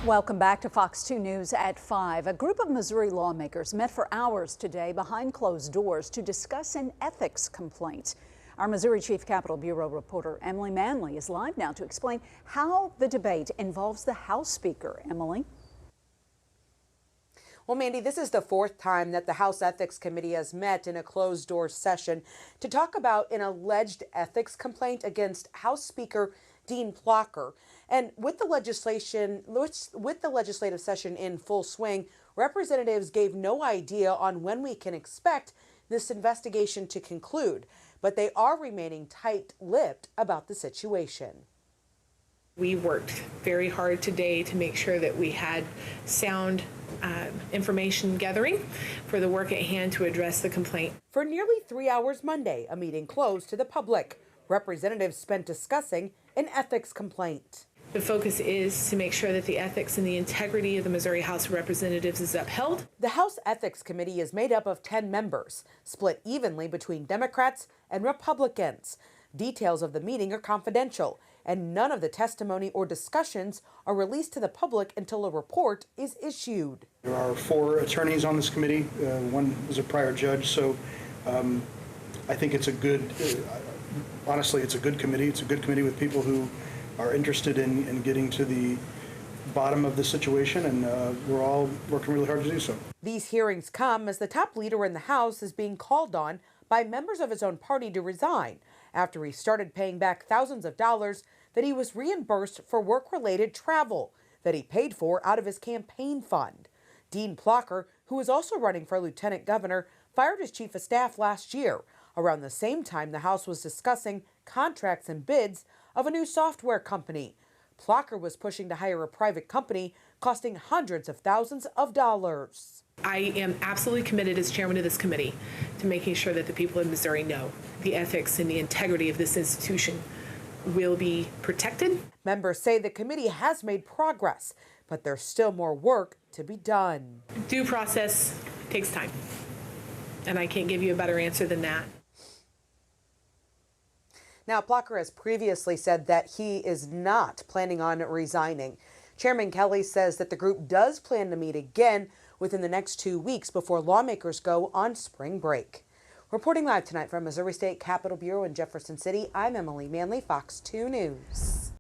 Welcome back to Fox 2 News at 5. A group of Missouri lawmakers met for hours today behind closed doors to discuss an ethics complaint. Our Missouri Chief Capitol Bureau reporter Emily Manley is live now to explain how the debate involves the House Speaker. Emily? Well, Mandy, this is the fourth time that the House Ethics Committee has met in a closed-door session to talk about an alleged ethics complaint against House Speaker Dean Plocher. And with the legislative session in full swing, representatives gave no idea on when we can expect this investigation to conclude, but they are remaining tight-lipped about the situation. We worked very hard today to make sure that we had sound information gathering for the work at hand to address the complaint. For nearly 3 hours Monday, a meeting closed to the public. Representatives spent discussing an ethics complaint. The focus is to make sure that the ethics and the integrity of the Missouri House of Representatives is upheld. The House Ethics Committee is made up of 10 members, split evenly between Democrats and Republicans. Details of the meeting are confidential, and none of the testimony or discussions are released to the public until a report is issued. There are 4 attorneys on this committee. One is a prior judge, so I think it's a good, honestly, it's a good committee. It's a good committee with people who are interested in getting to the bottom of the situation, and we're all working really hard to do so. These hearings come as the top leader in the House is being called on by members of his own party to resign after he started paying back thousands of dollars that he was reimbursed for work-related travel that he paid for out of his campaign fund. Dean Plocher, who is also running for lieutenant governor, fired his chief of staff last year, around the same time the House was discussing contracts and bids of a new software company. Plocher was pushing to hire a private company, costing hundreds of thousands of dollars. I am absolutely committed as chairman of this committee to making sure that the people of Missouri know the ethics and the integrity of this institution will be protected. Members say the committee has made progress, but there's still more work to be done. Due process takes time, and I can't give you a better answer than that. Now, Plocher has previously said that he is not planning on resigning. Chairman Kelly says that the group does plan to meet again within the next 2 weeks before lawmakers go on spring break. Reporting live tonight from Missouri State Capitol Bureau in Jefferson City, I'm Emily Manley, Fox 2 News.